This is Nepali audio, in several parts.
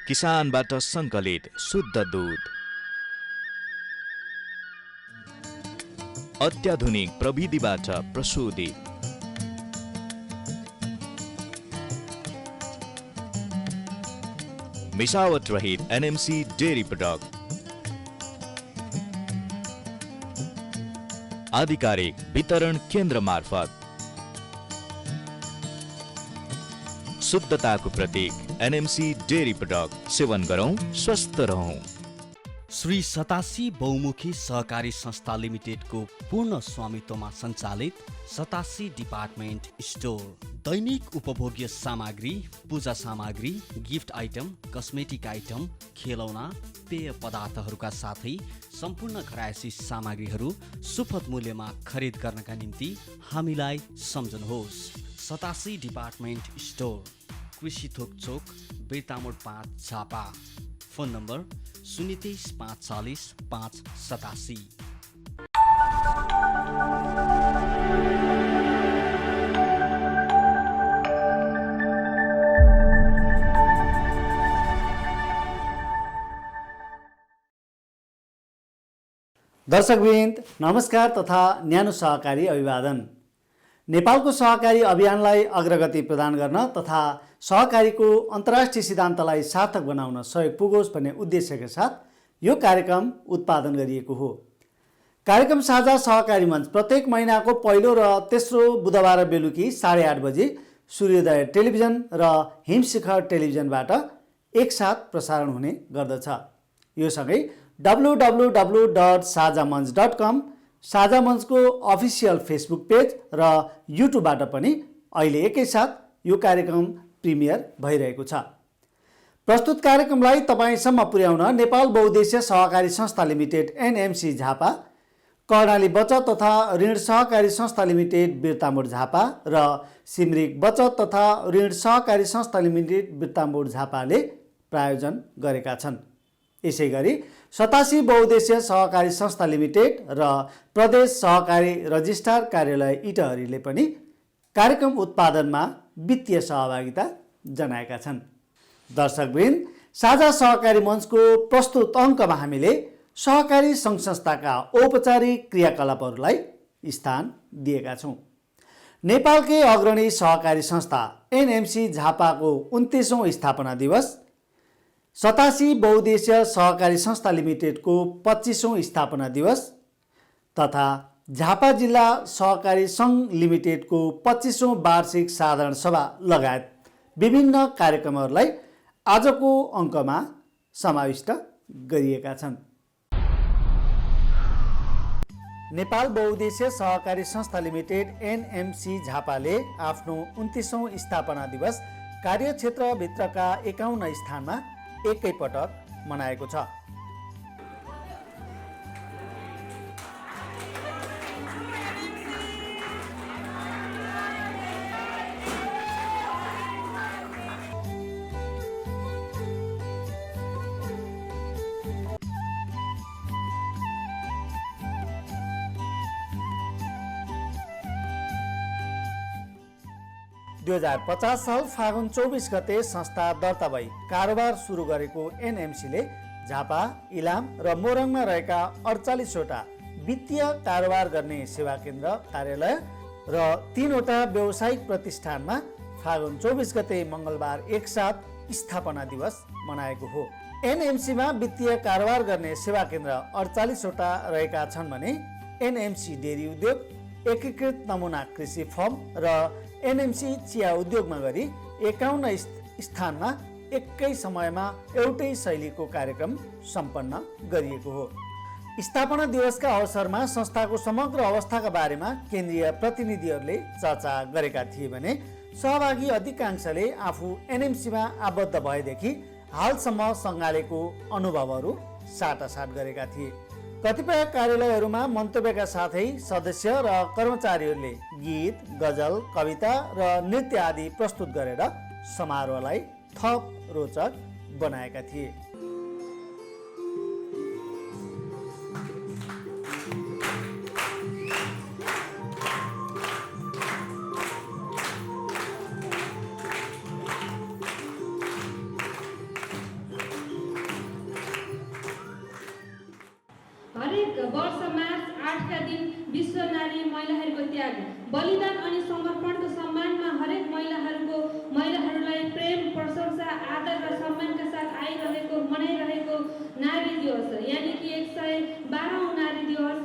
किसानबाट सङ्कलित शुद्ध दूध, अत्याधुनिक प्रविधिबाट प्रशोधित, मिसावट रहित एनएमसी डेयरी प्रोडक्ट, आधिकारिक वितरण केन्द्र मार्फत शुद्धताको प्रतीक एनएमसी डेयरी प्रोडक्ट सेवन गरौं, स्वस्थ रहौं। श्री सतासी बहुमुखी सहकारी संस्था लिमिटेडको पूर्ण स्वामित्वमा सञ्चालित सतासी डिपार्टमेन्ट स्टोर दैनिक उपभोग्य सामग्री, पूजा सामग्री, गिफ्ट आइटम, कस्मेटिक आइटम, खेलौना, पेय पदार्थहरूका साथै सम्पूर्ण घरायसी सामग्रीहरू सुपथ मूल्यमा खरिद गर्नका निम्ति हामीलाई सम्झनुहोस्। सतासी डिपार्टमेन्ट स्टोर, कृषि थोक चोक, बेतामोड 5 झापा। Phone number 023 540 587। दर्शकवृन्द नमस्कार तथा न्यानो सहकारी अभिवादन। नेपालको सहकारी अभियानलाई अग्रगति प्रदान गर्न तथा सहकारीको अन्तर्राष्ट्रिय सिद्धान्तलाई सार्थक बनाउन सहयोग पुगोस् भन्ने उद्देश्यका साथ यो कार्यक्रम उत्पादन गरिएको हो। कार्यक्रम साझा सहकारी मञ्च प्रत्येक महिनाको पहिलो र तेस्रो बुधबार बेलुकी 8:30 बजे सूर्योदय टेलिभिजन र हिमशिखर टेलिभिजनबाट एकसाथ प्रसारण हुने गर्दछ। यो सँगै www.sajamanch.com साझा मञ्चको अफिसियल फेसबुक पेज र युट्युबबाट पनि अहिले एकैसाथ यो कार्यक्रम प्रिमियर भइरहेको छ। प्रस्तुत कार्यक्रमलाई तपाईसम्म पुर्याउन नेपाल बहुद्देश्य सहकारी संस्था लिमिटेड एनएमसी झापा, कर्णाली बचत तथा ऋण सहकारी संस्था लिमिटेड बिर्तामोड झापा र सिमरिक बचत तथा ऋण सहकारी संस्था लिमिटेड बिर्तामोड झापाले प्रायोजन गरेका छन्। यसैगरी 87 बहुद्देश्य सहकारी संस्था लिमिटेड र प्रदेश सहकारी रजिस्ट्रार कार्यालय इटहरीले पनि कार्यक्रम उत्पादनमा वित्तीय सहभागिता जनाएका छन्। दर्शकवृन्द, साझा सहकारी मञ्चको प्रस्तुत अङ्कमा हामीले सहकारी सङ्घ संस्थाका औपचारिक क्रियाकलापहरूलाई स्थान दिएका छौँ। नेपालकै अग्रणी सहकारी संस्था एनएमसी झापाको 29औं स्थापना दिवस, 87 बहुद्देश्य सहकारी संस्था लिमिटेडको 25औं स्थापना दिवस तथा झापा जिल्ला सहकारी सङ्घ लिमिटेडको 25औं वार्षिक साधारण सभा लगायत विभिन्न कार्यक्रमहरूलाई आजको अङ्कमा समाविष्ट गरिएका छन्। नेपाल बहुद्देश्य सहकारी संस्था लिमिटेड एनएमसी झापाले आफ्नो 29औं स्थापना दिवस कार्यक्षेत्रभित्रका 51 स्थानमा एकैपटक मनाएको छ। दुई 2050 साल फागुन 24 गते संस्था दर्ता भई कारोबार सुरु गरेको एनएमसीले झापा, इलाम र मोरङमा रहेका 48वटा वित्तीय कारोबार गर्ने सेवा केन्द्र कार्यालय र 3वटा व्यावसायिक प्रतिष्ठानमा फागुन 24 गते मङ्गलबार एकसाथ स्थापना दिवस मनाएको हो। एनएमसीमा वित्तीय कारोबार गर्ने सेवा केन्द्र 48वटा रहेका छन् भने एनएमसी डेरी उद्योग, एकीकृत नमुना कृषि फर्म र एनएमसी चिया उद्योगमा गरी 51 स्थानमा एकै समयमा एउटै शैलीको कार्यक्रम सम्पन्न गरिएको हो। स्थापना दिवसका अवसरमा संस्थाको समग्र अवस्थाका बारेमा केन्द्रीय प्रतिनिधिहरूले चर्चा गरेका थिए भने सहभागी अधिकांशले आफू एनएमसीमा आबद्ध भएदेखि हालसम्म सङ्घालेको अनुभवहरू साटासाट गरेका थिए। कतिपय कार्यालयहरूमा मन्तव्यका साथै सदस्य र कर्मचारीहरूले गीत, गजल, कविता र नृत्य आदि प्रस्तुत गरेर समारोहलाई थप रोचक बनाएका थिए। त्याग, बलिदान अनि समर्पणको सम्मानमा हरेक महिलाहरूलाई प्रेम, प्रशंसा, आदर र सम्मानका साथ मनाइरहेको नारी दिवस यानि कि 112औं नारी दिवस।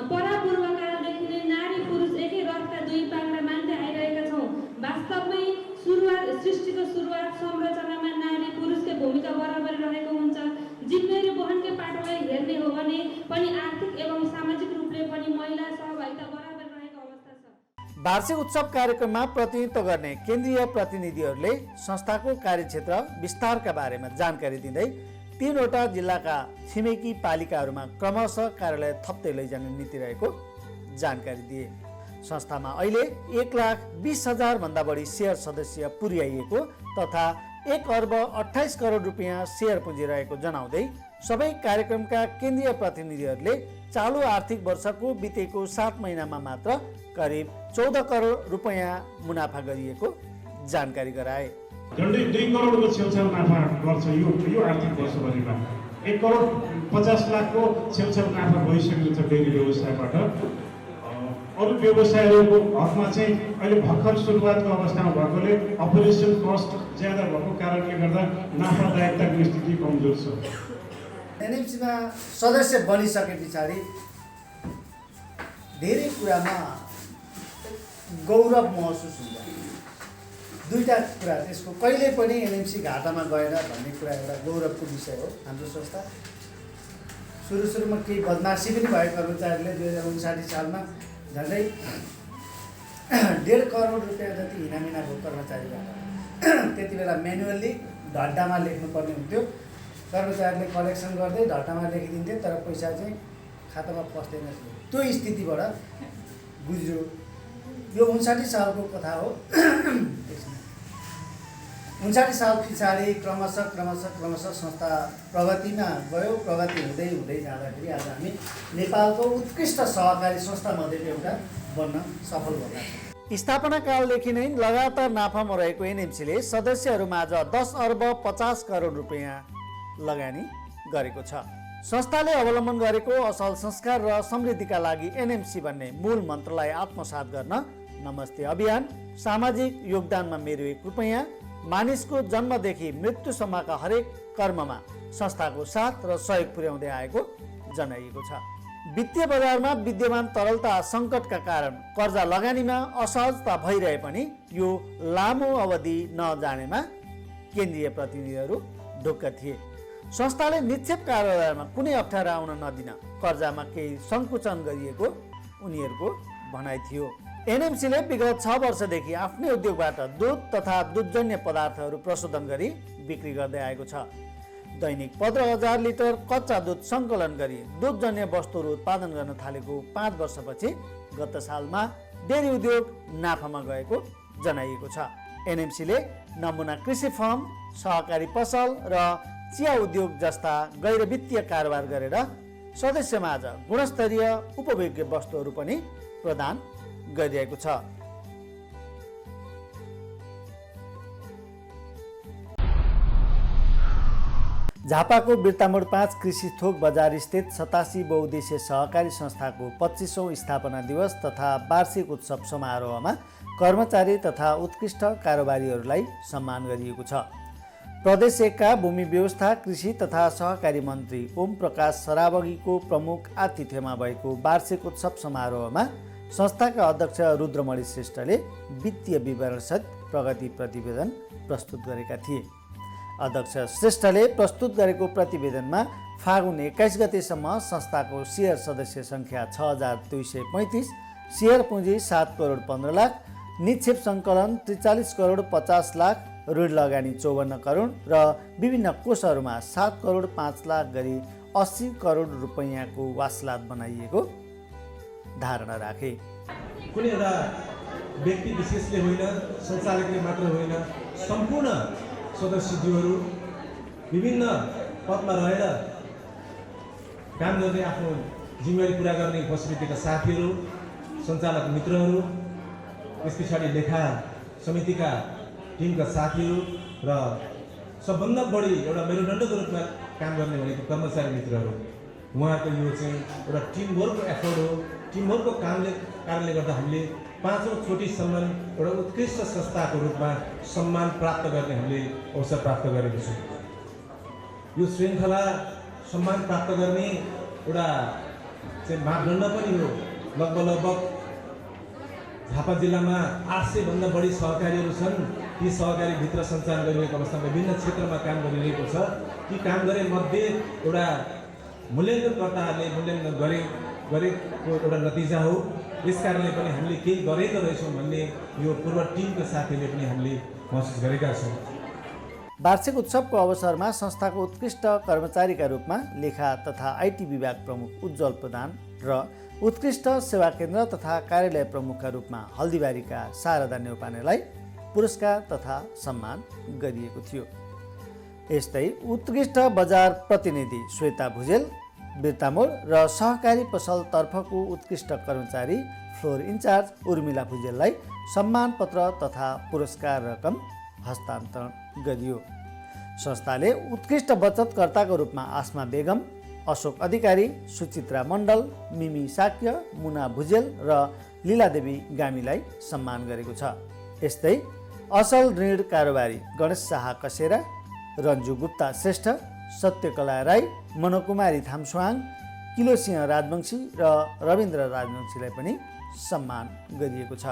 परापूर्वकालदेखि नै नारी पुरुष एकै रथका दुई पाङ्ग्रा मान्दै आइरहेका छौँ। वास्तवमै सृष्टिको सुरुवात संरचनामा नारी पुरुषको भूमिका बराबरी रहेको हुन्छ। जिम्मेवारी वहनकै पाटोलाई हेर्ने हो भने पनि आर्थिक एवं सामाजिक रूपले पनि महिला सहभागिता बराबर रहेको अवस्था छ। वार्षिक उत्सव कार्यक्रममा प्रतिनिधित्व गर्ने केन्द्रीय प्रतिनिधिहरूले संस्थाको कार्यक्षेत्र विस्तारका बारेमा जानकारी दिँदै 3वटा जिल्लाका छिमेकी पालिकाहरूमा क्रमशः कार्यालय थप्दै लैजाने नीति रहेको जानकारी दिए। संस्थामा अहिले 1,20,000 भन्दा बढी सेयर सदस्य पुर्याइएको तथा 1,28 करोड रुपियाँ सेयर पुँजी रहेको जनाउँदै सबै कार्यक्रमका केन्द्रीय प्रतिनिधिहरूले चालु आर्थिक वर्षको बितेको 7 महिनामा मात्र करिब 14 करोड रुपियाँ मुनाफा गरिएको जानकारी गराए। झन्डै 2 करोडको छेउछाउ नाफा गर्छ यो आर्थिक वर्षभरिमा। 1 करोड 50 लाखको छेउछाउ नाफा भइसकेको छ डेरी व्यवसायबाट। अरू व्यवसायहरूको हकमा चाहिँ अहिले भर्खर सुरुवातको अवस्थामा भएकोले अपरेसन कस्ट ज्यादा भएको कारणले गर्दा नाफादायकताको स्थिति कमजोर छ। एनएमसीमा सदस्य बनिसके पछाडि धेरै कुरामा गौरव महसुस हुन्छ। दुईटा कुरा, त्यसको कहिले पनि एनएमसी घाटामा गएन भन्ने कुरा एउटा गौरवको विषय हो। हाम्रो संस्था सुरुमा केही बदमासी पनि भयो। कर्मचारीले 2059 सालमा झन्डै 1.5 करोड रुपियाँ जति हिनामिना भयो कर्मचारीबाट। त्यति बेला म्यानुअल्ली ढड्डामा लेख्नुपर्ने हुन्थ्यो। कर्मचारीले कलेक्सन गर्दै ढड्डामा लेखिदिन्थे, तर पैसा चाहिँ खातामा पस्दैन थियो। त्यो स्थितिबाट गुज्रियो। यो 59 सालको कथा हो। 59 साल पछाडि क्रमशः संस्था प्रगतिमा गयो। प्रगति हुँदै जाँदाखेरि आज हामी नेपालको उत्कृष्ट सहकारी संस्था मध्येको एउटा बन्न सफल भएका छौँ। स्थापना कालदेखि नै लगातार नाफामा रहेको एनएमसीले सदस्यहरूमाझ 10 अर्ब 50 करोड रुपियाँ लगानी गरेको छ। संस्थाले अवलम्बन गरेको असल संस्कार र समृद्धिका लागि एनएमसी भन्ने मूल मन्त्रलाई आत्मसात गर्न नमस्ते अभियान, सामाजिक योगदानमा मेरो 1 रुपैयाँ, मानिसको जन्मदेखि मृत्युसम्मका हरेक कर्ममा संस्थाको साथ र सहयोग पुर्याउँदै आएको जनाइएको छ। वित्तीय बजारमा विद्यमान तरलता सङ्कटका कारण कर्जा लगानीमा असहजता भइरहे पनि यो लामो अवधि नजानेमा केन्द्रीय प्रतिनिधिहरू ढुक्क थिए। संस्थाले निक्षेप कारोबारमा कुनै अप्ठ्यारो आउन नदिन कर्जामा केही सङ्कुचन गरिएको उनीहरूको भनाइ थियो। एनएमसीले विगत 6 वर्षदेखि आफ्नै उद्योगबाट दुध तथा दुधजन्य पदार्थहरू प्रशोधन गरी बिक्री गर्दै आएको छ। दैनिक 15,000 लिटर कच्चा दुध सङ्कलन गरी दुधजन्य वस्तुहरू उत्पादन गर्न थालेको 5 वर्षपछि गत सालमा डेरी उद्योग नाफामा गएको जनाइएको छ। एनएमसीले नमुना कृषि फर्म, सहकारी पसल र चिया उद्योग जस्ता गैर वित्तीय कारोबार गरेर सदस्यमाझ गुणस्तरीय उपभोग्य वस्तुहरू पनि प्रदान गरिरहेको छ। झापाको बिर्तामोड 5 कृषि थोक बजार स्थित 87 बहुउद्देश्य सहकारी संस्थाको 25औं स्थापना दिवस तथा वार्षिक उत्सव समारोहमा कर्मचारी तथा उत्कृष्ट कारोबारीहरूलाई सम्मान गरिएको छ। प्रदेश 1 का भूमि व्यवस्था, कृषि तथा सहकारी मन्त्री ओम प्रकाश सरावगीको प्रमुख आतिथ्यमा भएको वार्षिक उत्सव समारोहमा संस्थाका अध्यक्ष रुद्रमणि श्रेष्ठले वित्तीय विवरणसहित प्रगति प्रतिवेदन प्रस्तुत गरेका थिए। अध्यक्ष श्रेष्ठले प्रस्तुत गरेको प्रतिवेदनमा फागुन 21 गतेसम्म संस्थाको सेयर सदस्य सङ्ख्या 6,235, सेयर पुँजी 7 करोड 15 लाख, निक्षेप सङ्कलन 43 करोड 50 लाख, ऋण लगानी 54 करोड र विभिन्न कोषहरूमा 7 करोड 5 लाख गरी 80 करोड रुपैयाँको वासलात बनाइएको धारणा राखे। कुनै एउटा व्यक्ति विशेषले होइन, सञ्चालकले मात्र होइन, सम्पूर्ण सदस्यज्यूहरू विभिन्न पदमा रहेर काम गर्दै आफ्नो जिम्मेवारी पुरा गर्ने उपसमितिका साथीहरू, सञ्चालक मित्रहरू, त्यस पछाडि लेखा समितिका टिमका साथीहरू र सबभन्दा बढी एउटा मेरुदण्डको रूपमा काम गर्ने भनेको कर्मचारी मित्रहरू। उहाँहरूको यो चाहिँ एउटा टिम वर्कको एफर्ट हो। टिम वर्कको कारणले गर्दा हामीले 5औं चोटि सम्मान एउटा उत्कृष्ट संस्थाको रूपमा सम्मान प्राप्त गर्ने हामीले अवसर प्राप्त गरेको छौँ। यो श्रृङ्खला सम्मान प्राप्त गर्ने एउटा चाहिँ मापदण्ड पनि हो। लगभग झापा जिल्लामा 800 भन्दा बढी सहकारीहरू छन्। ती सहकारीभित्र सञ्चालन गरिरहेको अवस्थामा विभिन्न क्षेत्रमा काम गरिरहेको छ। ती काम गरे मध्ये एउटा मूल्याङ्कनकर्ताहरूले मूल्याङ्कन गरेको एउटा नतिजा हो। यस कारणले पनि हामीले केही गरेका रहेछौँ भन्ने यो पूर्व टिमका साथीहरूले पनि हामीले महसुस गरेका छौँ। वार्षिक उत्सवको अवसरमा संस्थाको उत्कृष्ट कर्मचारीका रूपमा लेखा तथा आइटी विभाग प्रमुख उज्जवल प्रधान र उत्कृष्ट सेवा केन्द्र तथा कार्यालय प्रमुखका रूपमा हल्दीबारीका शारदा नेउपानेलाई पुरस्कार तथा सम्मान गरिएको थियो। यस्तै उत्कृष्ट बजार प्रतिनिधि श्वेता भुजेल, बिर्तामोड र सहकारी पसल तर्फको उत्कृष्ट कर्मचारी फ्लोर इन्चार्ज उर्मिला भुजेललाई सम्मान पत्र तथा पुरस्कार रकम हस्तान्तरण गरियो। संस्थाले उत्कृष्ट बचतकर्ताको रूपमा आसमा बेगम, अशोक अधिकारी, सुचित्रा मण्डल, मिमी साक्य, मुना भुजेल र लीलादेवी गामीलाई सम्मान गरेको छ। यस्तै असल ऋण कारोबारी गणेश शाह कसेरा, रन्जु गुप्ता श्रेष्ठ, सत्यकला राई, मनोकुमारी थामस्वाङ, किलोसिंह राजवंशी र रविन्द्र राजवंशीलाई पनि सम्मान गरिएको छ।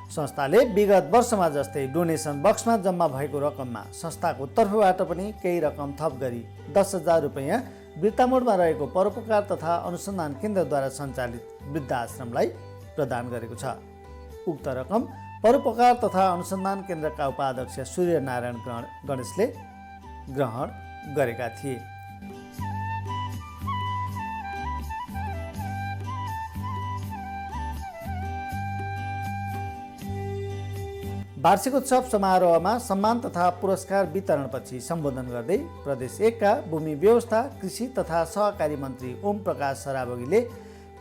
संस्थाले विगत वर्षमा जस्तै डोनेसन बक्समा जम्मा भएको रकममा संस्थाको तर्फबाट पनि केही रकम थप गरी 10,000 रुपैयाँ बिर्तामोडमा रहेको परोपकार तथा अनुसन्धान केन्द्रद्वारा सञ्चालित वृद्धाश्रमलाई प्रदान गरेको छ। उक्त रकम परोपकार तथा अनुसन्धान केन्द्रका उपाध्यक्ष सूर्यनारायण गणेशले ग्रहण गरेका थिए। वार्षिकोत्सव समारोहमा सम्मान तथा पुरस्कार वितरणपछि सम्बोधन गर्दै प्रदेश 1 का भूमि व्यवस्था, कृषि तथा सहकारी मन्त्री ओम प्रकाश सराबगीले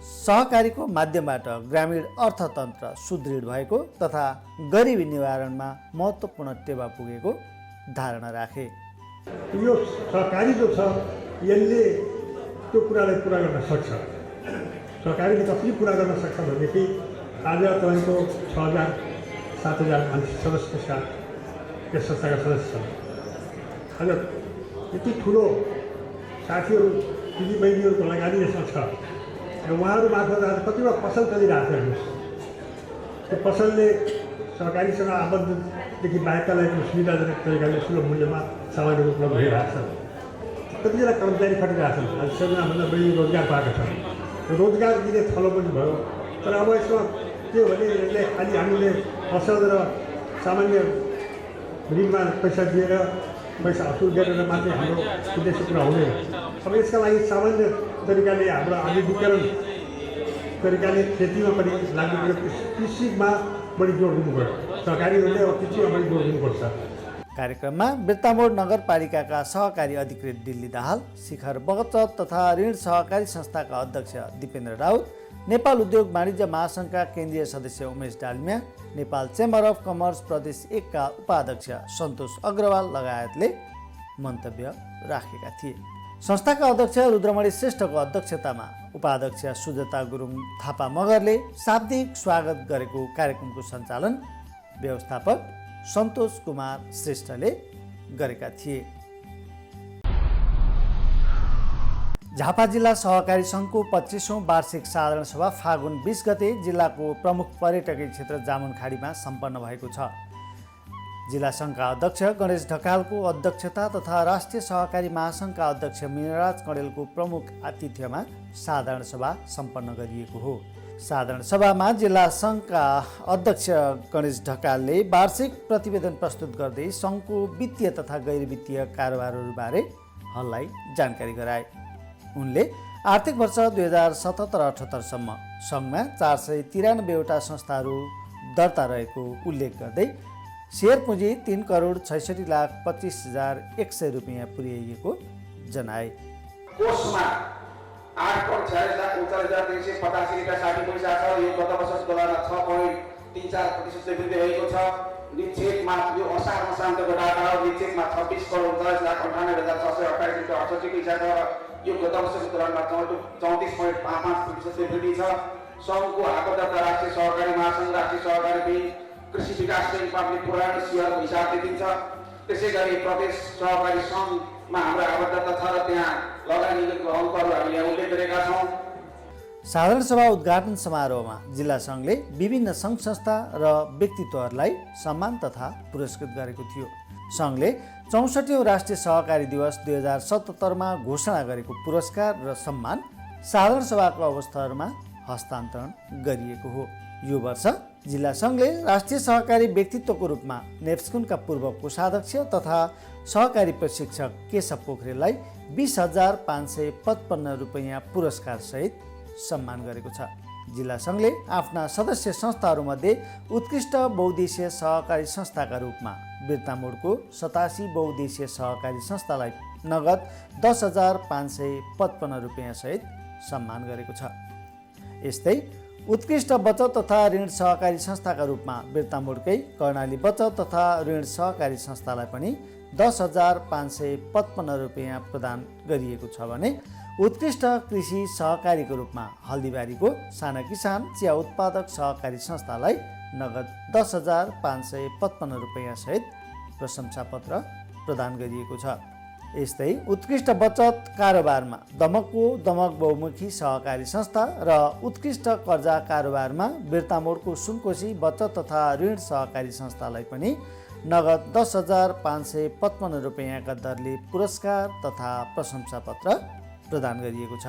सहकारीको माध्यमबाट ग्रामीण अर्थतन्त्र सुदृढ भएको तथा गरिबी निवारणमा महत्त्वपूर्ण टेवा पुगेको धारणा राखे। यो सहकारी जो छ यसले त्यो कुरालाई पुरा गर्न सक्छ। सहकारीले कसरी पुरा गर्न सक्छ भनेदेखि आज तपाईँको 6,000-7,000 मान्छे सदस्यका साथ यस संस्थाका सदस्य छन्। आज यति ठुलो साथीहरू दिदीबहिनीहरूको लगानी यसमा छ र उहाँहरू मार्फत आज कतिवटा पसल चलिरहेको छ। हेर्नुहोस्, त्यो पसलले सहकारीसँग आबद्धदेखि बाहेकका लागि सुविधाजनक तरिकाले सुलभ मूल्यमा सामानहरू उपलब्ध भइरहेको छ। कतिजना कर्मचारी खटिरहेको छन्। आज 7,000 भन्दा बढी रोजगार पाएका छन्। रोजगार दिने थलो पनि भयो। तर अब यसमा के भने यसले खालि हामीले पसल र सामान्य ऋणमा पैसा दिएर पैसा असुल गरेर मात्रै हाम्रो उद्देश्य पुरा हुँदैन। अब यसका लागि सामान्य तरिकाले हाम्रो आधुनिकीकरण तरिकाले खेतीमा पनि लाग्नु पऱ्यो। कृषिमा बढी जोड दिनु पऱ्यो। सहकारीहरूले अब कृषिमा बढी जोड दिनुपर्छ। कार्यक्रममा बिर्तामोड नगरपालिकाका सहकारी अधिकृत दिल्ली दाहाल, शिखर बचत तथा ऋण सहकारी संस्थाका अध्यक्ष दिपेन्द्र राउत, नेपाल उद्योग वाणिज्य महासङ्घका केन्द्रीय सदस्य Umesh Dalmia, Nepal chamber of commerce प्रदेश 1 का उपाध्यक्ष सन्तोष अग्रवाल लगायतले मन्तव्य राखेका थिए। संस्थाका अध्यक्ष रुद्रमणि श्रेष्ठको अध्यक्षतामा उपाध्यक्ष सुजता गुरुङ थापा मगरले शाब्दिक स्वागत गरेको कार्यक्रमको सञ्चालन व्यवस्थापक सन्तोष कुमार श्रेष्ठले गरेका थिए। झापा जिल्ला सहकारी सङ्घको 25औं वार्षिक साधारण सभा फागुन 20 गते जिल्लाको प्रमुख पर्यटकीय क्षेत्र जामुनखाडीमा सम्पन्न भएको छ। जिल्ला सङ्घका अध्यक्ष गणेश ढकालको अध्यक्षता तथा राष्ट्रिय सहकारी महासङ्घका अध्यक्ष मीनराज कँडेलको प्रमुख आतिथ्यमा साधारण सभा सम्पन्न गरिएको हो। साधारण सभामा जिल्ला सङ्घका अध्यक्ष गणेश ढकालले वार्षिक प्रतिवेदन प्रस्तुत गर्दै सङ्घको वित्तीय तथा गैर वित्तीय कारोबारहरूबारे हललाई जानकारी गराए। उनले आर्थिक वर्ष 2077-78 सम्म सङ्घमा 493वटा संस्थाहरू दर्ता रहेको उल्लेख गर्दै सेयर पुँजी 3,66,25,100 रुपियाँ पुर्याइएको जनाए। कोषमा 8,46,39,385 छ। यो गत वर्षको तुलनामा 6.34% वृद्धि भएको छ। निक्षेपमा यो असारमा शान्तको डाटा हो। निक्षेपमा 26,39,628,628 पैसा छ। यो गत वर्षको तुलनामा 34.55% वृद्धि छ। सङ्घको आबद्धता राष्ट्रिय सहकारी महासङ्घ, राष्ट्रिय सहकारी ब्याङ्क, कृषि विकास ब्याङ्क आफ्नो पुरानो सेयरको हिसाब देखिन्छ। त्यसै गरी प्रदेश सहकारी सङ्घमा हाम्रो आबद्धता छ र त्यहाँ लगानीको अङ्कहरू हामीले उल्लेख गरेका छौँ। साधारण सभा उद्घाटन समारोहमा जिल्ला सङ्घले विभिन्न सङ्घ संस्था र व्यक्तित्वहरूलाई सम्मान तथा पुरस्कृत गरेको थियो। सङ्घले 64औं राष्ट्रिय सहकारी दिवस 2077मा घोषणा गरेको पुरस्कार र सम्मान साधारण सभाको अवस्थाहरूमा हस्तान्तरण गरिएको हो। यो वर्ष जिल्ला सङ्घले राष्ट्रिय सहकारी व्यक्तित्वको रूपमा नेप्स्कुनका पूर्व कोषाध्यक्ष तथा सहकारी प्रशिक्षक केशव पोखरेललाई 20,555 रुपैयाँ पुरस्कारसहित सम्मान गरेको छ। जिल्ला सङ्घले आफ्ना सदस्य संस्थाहरूमध्ये उत्कृष्ट बहुद्देशीय सहकारी संस्थाका रूपमा बिर्तामोडको 87 बहुद्देशीय सहकारी संस्थालाई नगद 10,555 रुपैयाँ सहित सम्मान गरेको छ। यस्तै उत्कृष्ट बचत तथा ऋण सहकारी संस्थाका रूपमा बिर्तामोडकै कर्णाली बचत तथा ऋण सहकारी संस्थालाई पनि 10,555 रुपैयाँ प्रदान गरिएको छ भने उत्कृष्ट कृषि सहकारीको रूपमा हल्दीबारीको साना किसान चिया उत्पादक सहकारी संस्थालाई नगद 10,555 रुपैयाँ सहित प्रशंसापत्र प्रदान गरिएको छ। यस्तै उत्कृष्ट बचत कारोबारमा दमकको दमक बहुमुखी सहकारी संस्था र उत्कृष्ट कर्जा कारोबारमा बिर्तामोडको सुनकोशी बचत तथा ऋण सहकारी संस्थालाई पनि नगद 10,555 रुपैयाँका दरले पुरस्कार तथा प्रशंसापत्र प्रदान गरिएको छ।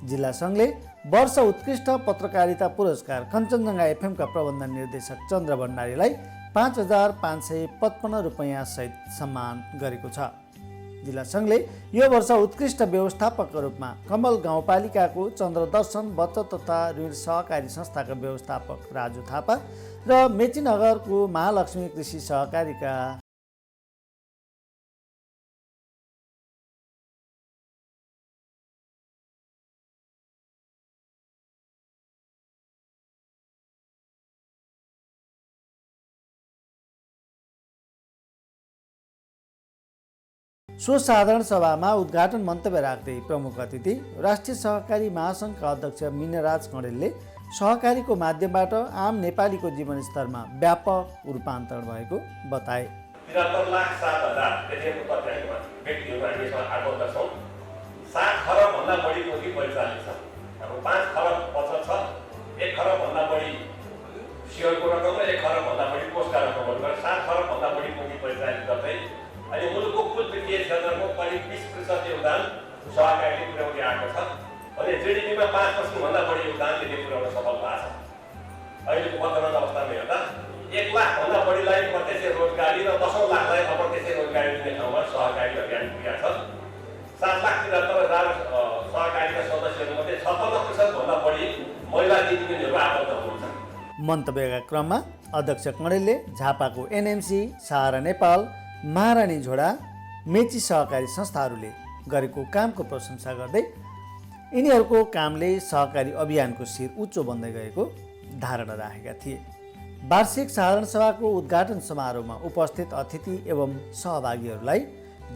जिल्ला सङ्घले वर्ष उत्कृष्ट पत्रकारिता पुरस्कार कञ्चनजङ्घा एफएमका प्रबन्ध निर्देशक चन्द्र भण्डारीलाई 5,555 रुपैयाँ सहित सम्मान गरेको छ। जिल्ला सङ्घले यो वर्ष उत्कृष्ट व्यवस्थापकका रूपमा कमल गाउँपालिकाको चन्द्रदर्शन बचत तथा ऋण सहकारी संस्थाका व्यवस्थापक राजु थापा र मेचीनगरको महालक्ष्मी कृषि सहकारीका सो साधारण सभामा उद्घाटन मन्तव्य राख्दै प्रमुख अतिथि राष्ट्रिय सहकारी महासङ्घका अध्यक्ष मिनराज कँडेलले सहकारीको माध्यमबाट आम नेपालीको जीवनस्तरमा व्यापक रूपान्तरण भएको बताए। 73,07,000 एटिएमको तथ्याङ्कमा व्यक्तिहरू हामीसँग आबद्ध छौँ। 7 खरबभन्दा बढी पुँजी परिचालित छ। अब 5 खरब बचत छ, 1 खरबभन्दा बढी सेयरको रकम र 1 खरबभन्दा बढी कोषका रकमहरू गरेर 7 खरबभन्दा बढी पुँजी परिचालित गर्दै अहिले मुलुकको कुल वित्तीय क्षेत्रको करिब 20% योगदान सहकारीले पुर्याउँदै आएको छ भने जिडिपीमा 5% भन्दा बढी योगदान दिने पुर्याउन सफल भएको छ। अहिलेको वर्तमान अवस्थामा हेर्दा 1 लाखभन्दा बढीलाई प्रत्यक्ष रोजगारी र 10 लाखलाई अप्रत्यक्ष रोजगारी दिने ठाउँमा सहकारी अभियान पुगेको छ। 7,73,000 सहकारीका सदस्यहरूमध्ये 56% भन्दा बढी महिला दिदीबहिनीहरू आबद्ध हुनुहुन्छ। मन्तव्यका क्रममा अध्यक्ष कँडेलले झापाको एनएमसी, सहारा नेपाल, महारानी झोडा, मेची सहकारी संस्थाहरूले गरेको कामको प्रशंसा गर्दै यिनीहरूको कामले सहकारी अभियानको शिर उच्च बन्दै गएको धारणा राखेका थिए। वार्षिक साधारण सभाको उद्घाटन समारोहमा उपस्थित अतिथि एवं सहभागीहरूलाई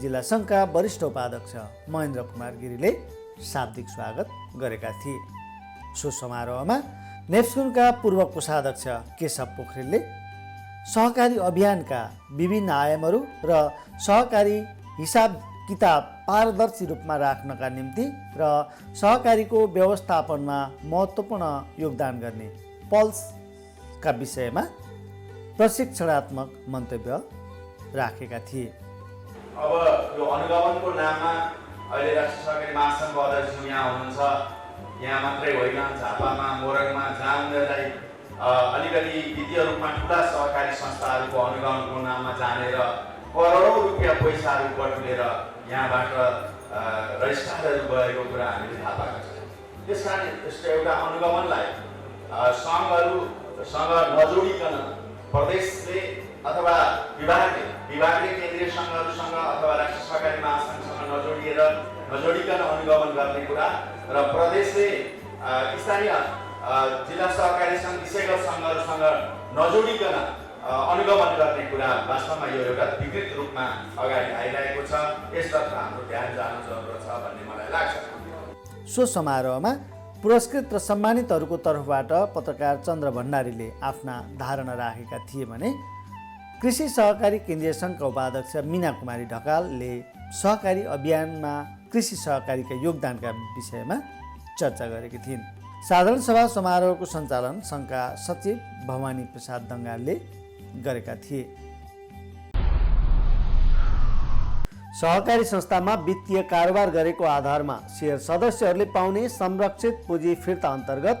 जिल्ला सङ्घका वरिष्ठ उपाध्यक्ष महेन्द्र कुमार गिरीले शाब्दिक स्वागत गरेका थिए। सो समारोहमा नेप्स्कुनका पूर्व कोषाध्यक्ष केशव पोखरेलले सहकारी अभियानका विभिन्न आयामहरू र सहकारी हिसाब किताब पारदर्शी रूपमा राख्नका निम्ति र सहकारीको व्यवस्थापनमा महत्त्वपूर्ण योगदान गर्ने पल्सका विषयमा प्रशिक्षणात्मक मन्तव्य राखेका थिए। अब यो अनुगमनको नाममा अहिले राष्ट्रिय सहकारी महासङ्घको अध्यक्ष यहाँ हुनुहुन्छ। यहाँ मात्रै होइन, झापामा, मोरङमा जहाँ उनीहरूलाई अलिकति वित्तीय रूपमा ठुला सहकारी संस्थाहरूको अनुगमनको नाममा जानेर करोडौँ रुपियाँ पैसाहरू बटुलेर यहाँबाट रजिस्ट्रारहरू गएको कुरा हामीले थाहा पाएका छौँ। त्यस कारण यस्तो एउटा अनुगमनलाई सङ्घहरूसँग नजोडिकन प्रदेशले अथवा विभागले केन्द्रीय सङ्घहरूसँग अथवा राष्ट्रिय सहकारी महासङ्घसँग नजोडिकन अनुगमन गर्ने कुरा र प्रदेशले स्थानीय जिल्ला सहकारी सङ्घ विषयगत सङ्घहरूसँग नजोडिकन अनुगमन गर्ने कुरा वास्तवमा यो एउटा विकृत रूपमा अगाडि आइरहेको छ। यसतर्फ हाम्रो ध्यान जानु जरुरत छ भन्ने मलाई लाग्छ। सो समारोहमा पुरस्कृत र सम्मानितहरूको तर्फबाट पत्रकार चन्द्र भण्डारीले आफ्ना धारणा राखेका थिए भने कृषि सहकारी केन्द्रीय सङ्घका उपाध्यक्ष मीना कुमारी ढकालले सहकारी अभियानमा कृषि सहकारीका योगदानका विषयमा चर्चा गरेकी थिइन्। साधारण सभा समारोहको सञ्चालन सङ्घका सचिव भवानी प्रसाद दङ्गालले गरेका थिए। सहकारी संस्थामा वित्तीय कारोबार गरेको आधारमा सेयर सदस्यहरूले पाउने संरक्षित पुँजी फिर्ता अन्तर्गत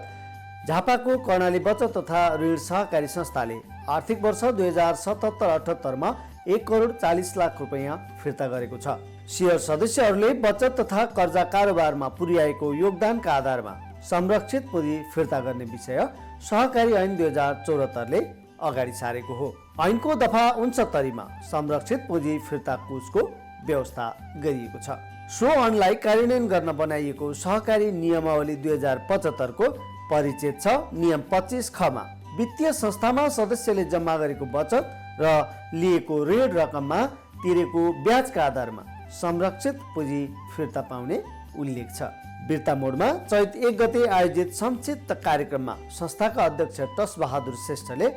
झापाको कर्णाली बचत तथा ऋण सहकारी संस्थाले आर्थिक वर्ष 2077-78 1 करोड 40 लाख रुपैयाँ फिर्ता गरेको छ। सेयर सदस्यहरूले बचत तथा कर्जा कारोबारमा पुर्याएको योगदानका आधारमा संरक्षित पुँजी फिर्ता गर्ने विषय सहकारी ऐन 2074ले अगाडि सारेको हो। ऐनको दफा 69 मा संरक्षित पुँजी फिर्ता कोषको व्यवस्था गरिएको छ। सो ऐनलाई कार्यान्वयन गर्न बनाइएको सहकारी नियमावली 2075 को परिच्छेद 6 नियम 25 ख मा वित्तीय संस्थामा सदस्यले जम्मा गरेको बचत र लिएको ऋण रकममा तिरेको ब्याजका आधारमा संरक्षित पुँजी फिर्ता पाउने उल्लेख छ। बिर्ता मोडमा चैत 1 गते आयोजित संक्षिप्त कार्यक्रममा संस्थाका अध्यक्ष टस बहादुर श्रेष्ठले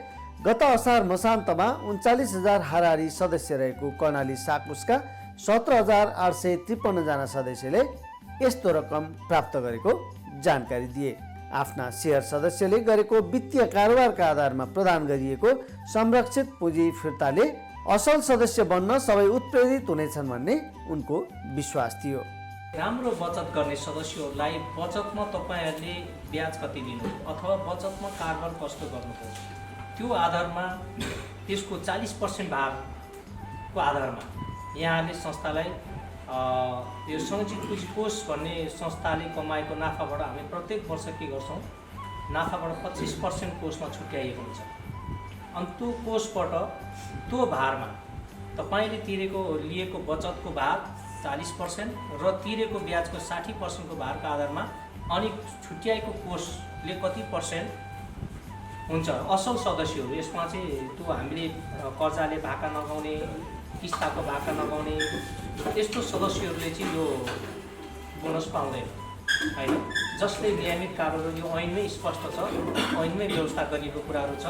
गत असार मसान्तमा 39,000 हाराहारी सदस्य रहेको कर्णाली साकुसका 17,853 जना सदस्यले यस्तो रकम प्राप्त गरेको जानकारी दिए। आफ्ना सेयर सदस्यले गरेको वित्तीय कारोबारका आधारमा प्रदान गरिएको संरक्षित पुँजी फिर्ताले असल सदस्य बन्न सबै उत्प्रेरित हुनेछन् भन्ने उनको विश्वास थियो। राम्रो बचत गर्ने सदस्यहरूलाई बचतमा तपाईँहरूले ब्याज कति दिनु अथवा बचतमा कारोबार कस्तो गर्नुभयो त्यो आधारमा त्यसको 40% भागको आधारमा यहाँले संस्थालाई यो सञ्चित पुँजी कोष भन्ने संस्थाले कमाएको नाफाबाट हामी प्रत्येक वर्ष के गर्छौँ, नाफाबाट 25% कोषमा छुट्याइएको हुन्छ। अनि त्यो कोषबाट त्यो भारमा तपाईँले तिरेको लिएको बचतको भार 40% र तिरेको ब्याजको 60% को भारको आधारमा अनि छुट्याएको कोषले कति % हुन्छ। असल सदस्यहरू यसमा चाहिँ त्यो हामीले कर्जाले भाका नगाउने, किस्ताको भाका नगाउने यस्तो सदस्यहरूले चाहिँ यो बोनस पाउँदैन हैन। जसले नियमित कारोबार यो ऐनमै स्पष्ट छ, ऐनमै व्यवस्था गरिएको कुराहरू छ।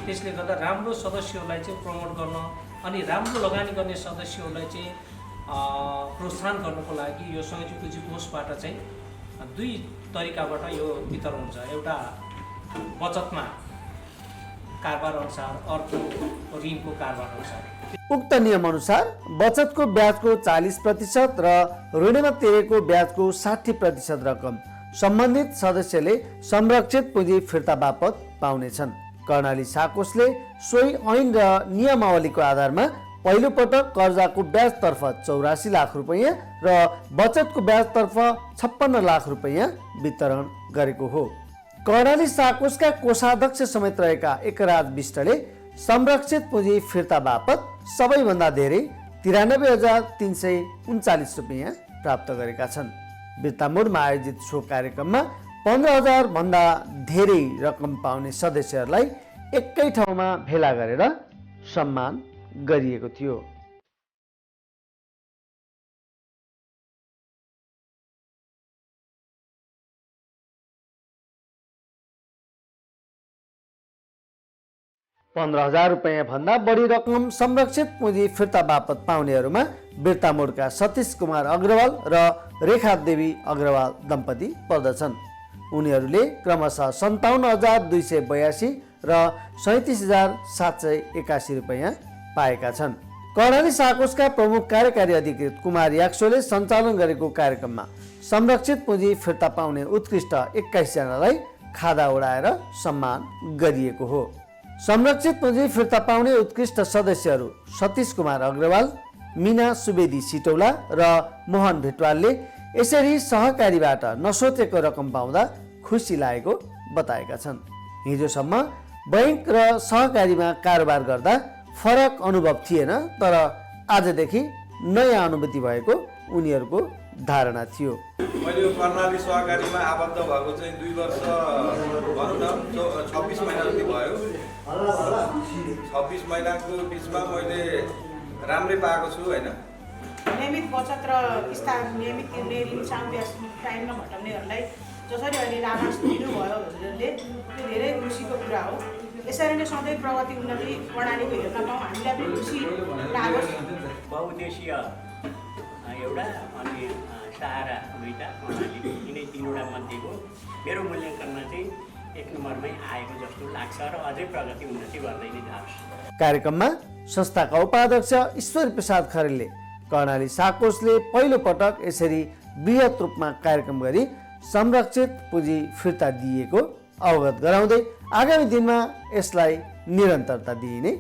त्यसले गर्दा राम्रो सदस्यहरूलाई चाहिँ प्रमोट गर्न अनि राम्रो लगानी गर्ने सदस्यहरूलाई चाहिँ प्रोत्साहन गर्नको लागि यो सञ्चित पुँजी कोषबाट चाहिँ दुई तरिकाबाट यो वितरण हुन्छ। एउटा बचतमा कारोबार अनुसार, अर्को ऋणको कारोबार अनुसार। उक्त नियम अनुसार बचतको ब्याजको 40% र ऋणमा तिरेको ब्याजको 60% रकम सम्बन्धित सदस्यले संरक्षित पुँजी फिर्ता बापत पाउनेछन्। कर्णाली साकोसले सोही ऐन र नियमावलीको आधारमा पहिलो पटक कर्जाको ब्याजतर्फ 84 लाख रुपैयाँ र बचतको ब्याजतर्फ 56 लाख रुपैयाँ वितरण गरेको हो। कर्णाली साकोसका कोषाध्यक्ष समेत रहेका एकराज विष्टले संरक्षित पुँजी फिर्ता बापत सबैभन्दा धेरै 93,339 रुपैयाँ प्राप्त गरेका छन्। बिर्तामोडमा आयोजित सो कार्यक्रममा 15,000 भन्दा धेरै रकम पाउने सदस्यहरूलाई एकै ठाउँमा भेला गरेर सम्मान गरिएको थियो। ₹15,000 भन्दा बढी रकम संरक्षित पुँजी फिर्ता बापत पाउनेहरूमा बिर्तामोडका सतीश कुमार अग्रवाल र रेखा देवी अग्रवाल दम्पति पर्दछन्। उनीहरूले क्रमशः 57,282 र 37,781 रुपैयाँ पाएका छन्। कर्णाली साकोसका प्रमुख कार्यकारी अधिकृत कुमार याक्सोले सञ्चालन गरेको कार्यक्रममा संरक्षित पुँजी फिर्ता पाउने उत्कृष्ट 21 जनालाई खादा उडाएर सम्मान गरिएको हो। संरक्षित पुँजी फिर्ता पाउने उत्कृष्ट सदस्यहरू सतीश कुमार अग्रवाल, मीना सुवेदी सिटौला र मोहन भेटवालले यसरी सहकारीबाट नसोचेको रकम पाउँदा खुसी लागेको बताएका छन्। हिजोसम्म बैंक र सहकारीमा कारोबार गर्दा फरक अनुभव थिएन, तर आजदेखि नयाँ अनुभूति भएको उनीहरूको धारणा थियो। मैले यो कर्णाली सहकारीमा आबद्ध भएको चाहिँ 2 वर्ष भनौँ न 26 महिना जति भयो। 26 महिनाको बिचमा मैले राम्रै पाएको छु हैन। नियमित बचत र किस्ता नियमित तिर्ने ऋण साउन्ड टाइममा घटाउनेहरूलाई जसरी अहिले लाभांश दिनुभयो हजुरहरूले त्यो धेरै खुसीको कुरा हो। यसरी नै सधैँ प्रगति उन्नति प्रणालीको हेर्न पाऊँ, हामीलाई पनि खुसी लागोस्। बहुद्देशीय एउटा अनि सहारा दुईवटा प्रणाली यिनै तिनवटा मध्येको मेरो मूल्याङ्कनमा चाहिँ 1 नम्बरमै आएको जस्तो लाग्छ र अझै प्रगति उन्नति गर्दै नै जाओस्। कार्यक्रममा संस्थाका उपाध्यक्ष ईश्वर प्रसाद खरेलले कर्णाली साकोसले पहिलो पटक यसरी बृहत रूपमा कार्यक्रम गरी संरक्षित पुँजी फिर्ता दिएको अवगत गराउँदै आगामी दिनमा यसलाई निरन्तरता दिइने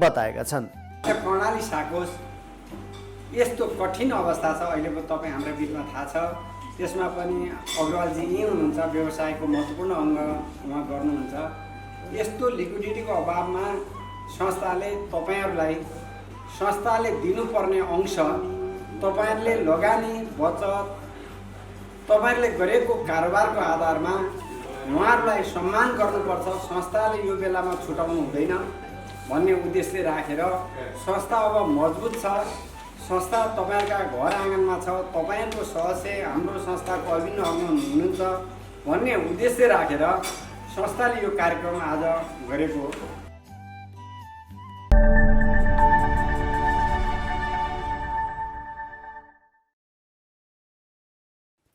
बताएका छन्। कर्णाली साकोस यस्तो कठिन अवस्था छ अहिले तपाईँ हाम्रो बिचमा थाहा छ। त्यसमा पनि अग्रवालजी यहीँ हुनुहुन्छ, व्यवसायको महत्त्वपूर्ण अङ्ग उहाँ गर्नुहुन्छ। यस्तो लिक्विडिटीको अभावमा संस्थाले दिनुपर्ने अंश तपाईँहरूले लगानी बचत तपाईँहरूले गरेको कारोबारको आधारमा उहाँहरूलाई सम्मान गर्नुपर्छ। संस्थाले यो बेलामा छुटाउनु हुँदैन भन्ने उद्देश्यले राखेर संस्था अब मजबुत छ। संस्था तपाईँहरूका घर आँगनमा छ, तपाईँहरूको सहस्य हाम्रो संस्थाको अभिन्न अङ्ग हुनुहुन्छ भन्ने उद्देश्य राखेर संस्थाले यो कार्यक्रम आज गरेको हो।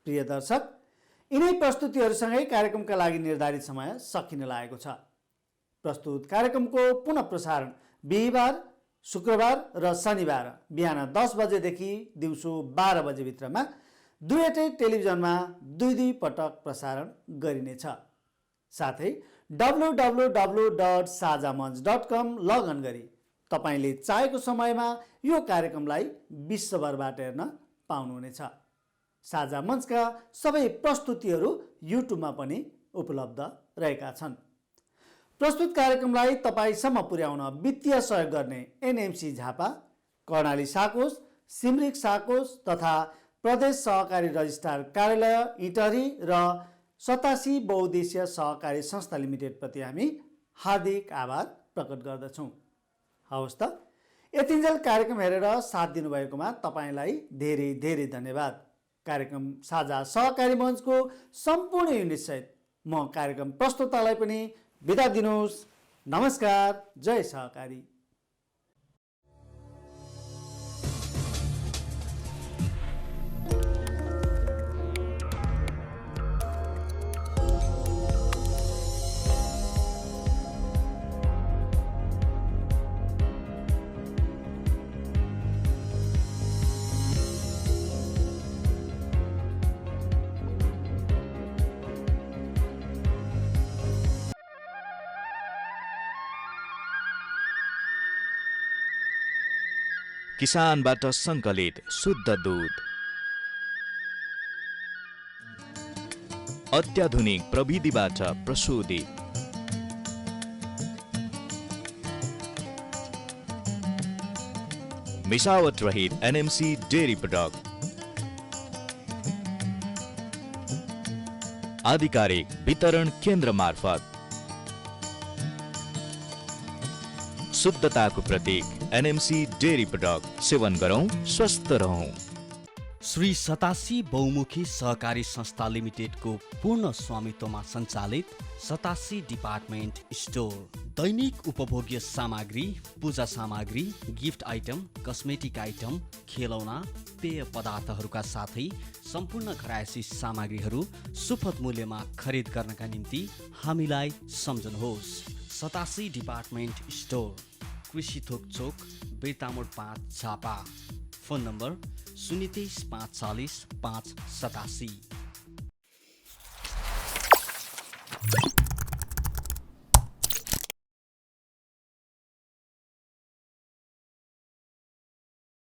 प्रिय दर्शक, यिनै प्रस्तुतिहरूसँगै कार्यक्रमका लागि निर्धारित समय सकिन लागेको छ। प्रस्तुत कार्यक्रमको पुनः प्रसारण बिहिबार, शुक्रबार र शनिबार बिहान 10 बजेदेखि दिउँसो 12 बजेभित्रमा दुईवटै टेलिभिजनमा दुई पटक प्रसारण गरिनेछ। साथै www.sajamanch.com लगइन गरी तपाईँले चाहेको समयमा यो कार्यक्रमलाई विश्वभरबाट हेर्न पाउनुहुनेछ। साझा मञ्चका सबै प्रस्तुतिहरू युट्युबमा पनि उपलब्ध रहेका छन्। प्रस्तुत कार्यक्रमलाई तपाईँसम्म पुर्याउन वित्तीय सहयोग गर्ने एनएमसी झापा, कर्णाली साकोस, सिमरिक साकोस तथा प्रदेश सहकारी रजिस्ट्रार कार्यालय इटहरी र 87 बहुद्देशीय सहकारी संस्था लिमिटेड प्रति हामी हार्दिक आभार प्रकट गर्दछौँ। हवस् त, यतिन्जेल कार्यक्रम हेरेर साथ दिनुभएकोमा तपाईँलाई धेरै धेरै धन्यवाद। कार्यक्रम साझा सहकारी मञ्चको सम्पूर्ण युनिटसहित म कार्यक्रम प्रस्तुतालाई पनि बिदा दिनुहोस्। नमस्कार, जय सहकारी। किसानबाट सङ्कलित शुद्ध दूध, अत्याधुनिक प्रविधिबाट प्रशोधित, मिसावट रहित एनएमसी डेयरी प्रोडक्ट, आधिकारिक वितरण केन्द्र मार्फत शुद्धताको प्रतीक एनएमसी डेयरी प्रोडक्ट। सेवन गरौँ, स्वस्थ रहौं। श्री 87 बहुमुखी सहकारी संस्था लिमिटेडको पूर्ण स्वामित्वमा सञ्चालित 87 डिपार्टमेन्ट स्टोर दैनिक उपभोग्य सामग्री, पूजा सामग्री, गिफ्ट आइटम, कस्मेटिक आइटम, खेलौना, पेय पदार्थहरूका साथै सम्पूर्ण घरायसी सामग्रीहरू सुपथ मूल्यमा खरिद गर्नका निम्ति हामीलाई सम्झनुहोस्। 87 डिपार्टमेन्ट स्टोर, कृषि थोक चोक, बेतामोड 5 झापा। Phone number 023 540 587।